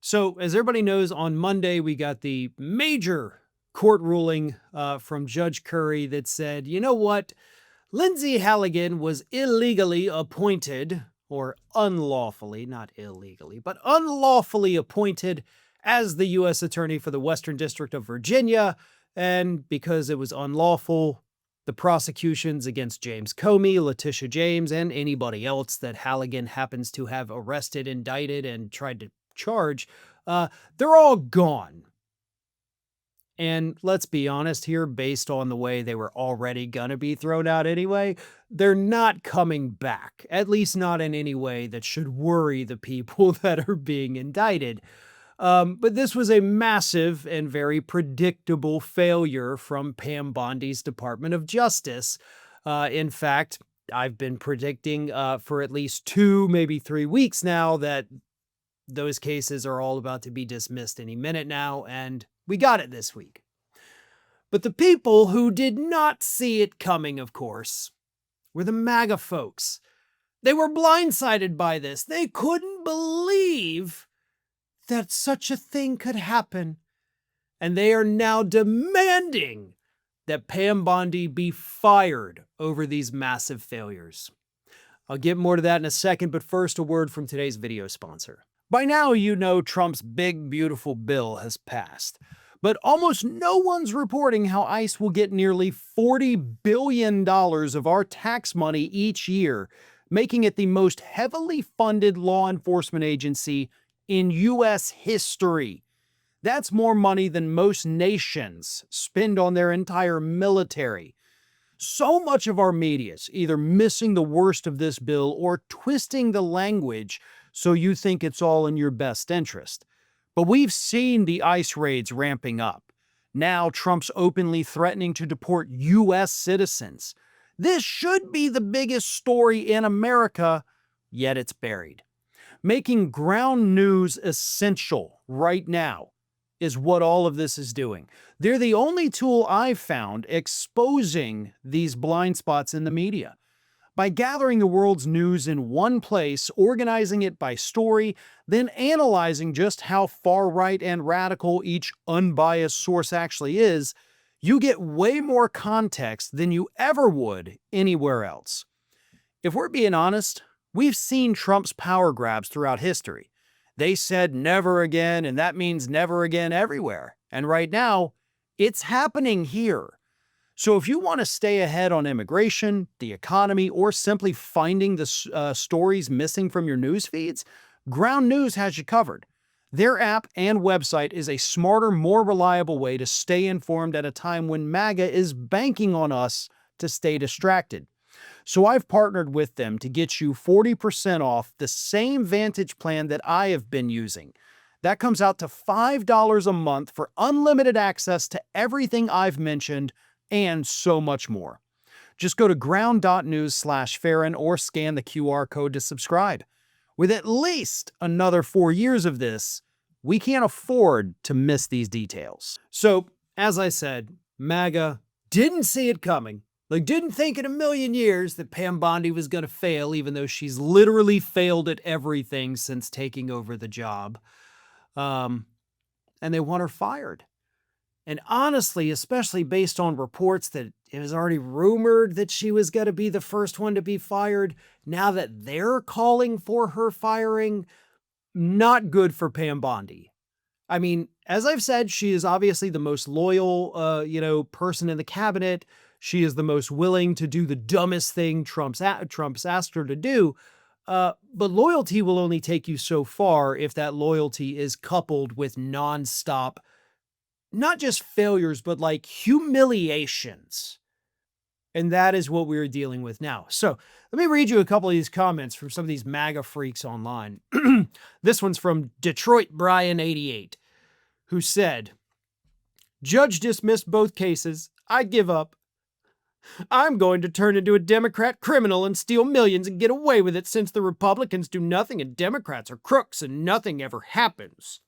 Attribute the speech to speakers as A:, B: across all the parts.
A: So, as everybody knows, on Monday, we got the major court ruling from Judge Curry that said, you know what? Lindsay Halligan was illegally appointed, or unlawfully, not illegally, but unlawfully appointed as the U.S. Attorney for the Western District of Virginia. And because it was unlawful, the prosecutions against James Comey, Letitia James, and anybody else that Halligan happens to have arrested, indicted, and tried to charge, they're all gone. And let's be honest here, based on the way they were already going to be thrown out anyway, they're not coming back, at least not in any way that should worry the people that are being indicted. But this was a massive and very predictable failure from Pam Bondi's Department of Justice. In fact, I've been predicting for at least 2, maybe 3 weeks now that those cases are all about to be dismissed any minute now, and we got it this week. But the people who did not see it coming, of course, were the MAGA folks. They were blindsided by this. They couldn't believe that such a thing could happen. And they are now demanding that Pam Bondi be fired over these massive failures. I'll get more to that in a second, but first a word from today's video sponsor. By now, you know Trump's big, beautiful bill has passed, but almost no one's reporting how ICE will get nearly $40 billion of our tax money each year, making it the most heavily funded law enforcement agency in U.S. history. That's more money than most nations spend on their entire military. So much of our media is either missing the worst of this bill or twisting the language so you think it's all in your best interest. But we've seen the ICE raids ramping up. Now Trump's openly threatening to deport U.S. citizens. This should be the biggest story in America, yet it's buried. Making ground news essential right now is what all of this is doing. They're the only tool I've found exposing these blind spots in the media. By gathering the world's news in one place, organizing it by story, then analyzing just how far right and radical each unbiased source actually is, you get way more context than you ever would anywhere else. If we're being honest, we've seen Trump's power grabs throughout history. They said never again, and that means never again everywhere. And right now, it's happening here. So if you want to stay ahead on immigration, the economy, or simply finding the stories missing from your news feeds, Ground News has you covered. Their app and website is a smarter, more reliable way to stay informed at a time when MAGA is banking on us to stay distracted. So I've partnered with them to get you 40% off the same Vantage plan that I have been using. That comes out to $5 a month for unlimited access to everything I've mentioned and so much more. Just go to ground.news/Farron or scan the QR code to subscribe. With at least another 4 years of this, we can't afford to miss these details. So, as I said, MAGA didn't see it coming. Didn't think in a million years that Pam Bondi was going to fail, even though she's literally failed at everything since taking over the job. And they want her fired. And honestly, especially based on reports that it was already rumored that she was going to be the first one to be fired, now that they're calling for her firing, not good for Pam Bondi. I mean, as I've said, she is obviously the most loyal, person in the cabinet. She is the most willing to do the dumbest thing Trump's asked her to do. But loyalty will only take you so far if that loyalty is coupled with nonstop, not just failures, but like humiliations. And that is what we're dealing with now. So let me read you a couple of these comments from some of these MAGA freaks online. This one's from Detroit Brian 88, who said, "Judge dismissed both cases. I give up. I'm going to turn into a Democrat criminal and steal millions and get away with it since the Republicans do nothing and Democrats are crooks and nothing ever happens."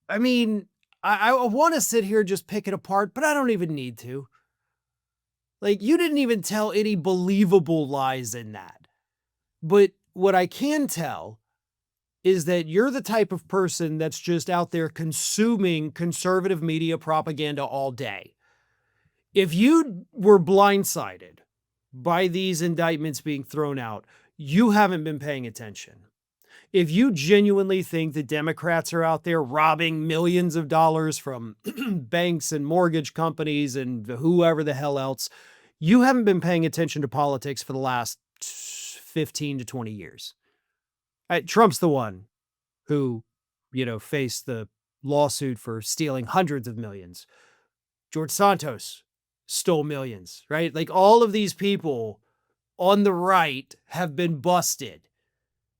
A: I mean, I want to sit here and just pick it apart, but I don't even need to. You didn't even tell any believable lies in that. But what I can tell is that you're the type of person that's just out there consuming conservative media propaganda all day. If you were blindsided by these indictments being thrown out, you haven't been paying attention. If you genuinely think that Democrats are out there robbing millions of dollars from banks and mortgage companies and whoever the hell else, you haven't been paying attention to politics for the last 15 to 20 years. Trump's the one who, faced the lawsuit for stealing hundreds of millions. George Santos stole millions, right? Like all of these people on the right have been busted.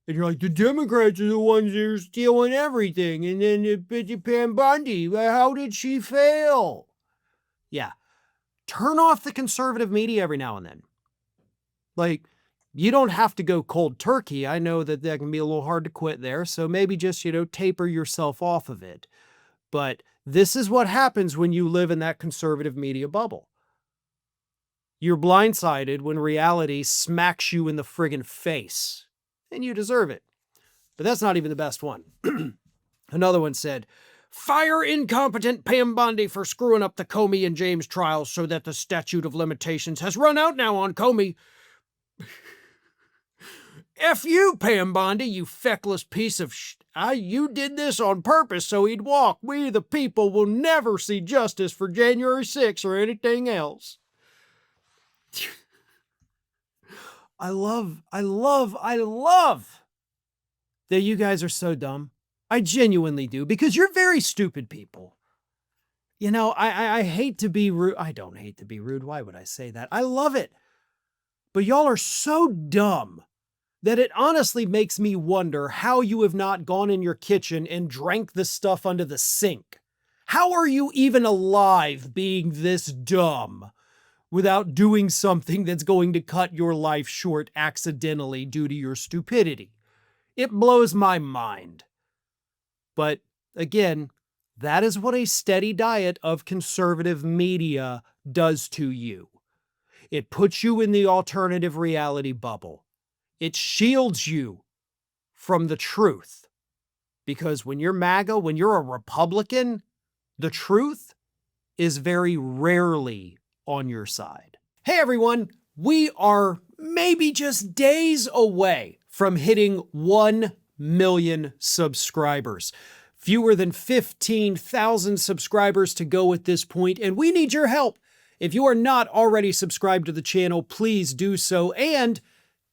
A: And you're like, the Democrats are the ones that are stealing everything. And then Pam Bondi, how did she fail? Yeah. Turn off the conservative media every now and then. Like, you don't have to go cold turkey. I know that can be a little hard to quit there. So maybe just, taper yourself off of it. But this is what happens when you live in that conservative media bubble. You're blindsided when reality smacks you in the friggin' face. And you deserve it. But that's not even the best one. Another one said, fire incompetent Pam Bondi for screwing up the Comey and James trials so that the statute of limitations has run out now on Comey. F you, Pam Bondi, you feckless piece of you did this on purpose so he'd walk. We, the people, will never see justice for January 6th or anything else. I love that you guys are so dumb. I genuinely do, because you're very stupid people. I hate to be rude. I don't hate to be rude. Why would I say that? I love it. But y'all are so dumb that it honestly makes me wonder how you have not gone in your kitchen and drank the stuff under the sink. How are you even alive being this dumb without doing something that's going to cut your life short accidentally due to your stupidity? It blows my mind. But again, that is what a steady diet of conservative media does to you. It puts you in the alternative reality bubble. It shields you from the truth. Because when you're MAGA, when you're a Republican, the truth is very rarely on your side. Hey everyone, we are maybe just days away from hitting 1 million subscribers. Fewer than 15,000 subscribers to go at this point, and we need your help. If you are not already subscribed to the channel, please do so, and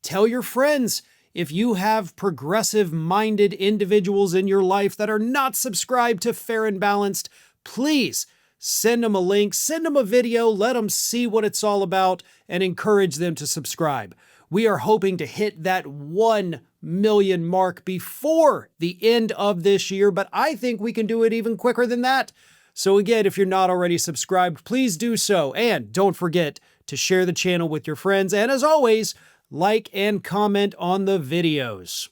A: tell your friends. If you have progressive-minded individuals in your life that are not subscribed to Fair and Balanced, please send them a link, send them a video, let them see what it's all about, and encourage them to subscribe. We are hoping to hit that 1 million mark before the end of this year, but I think we can do it even quicker than that. So again, if you're not already subscribed, please do so. And don't forget to share the channel with your friends. And as always, like and comment on the videos.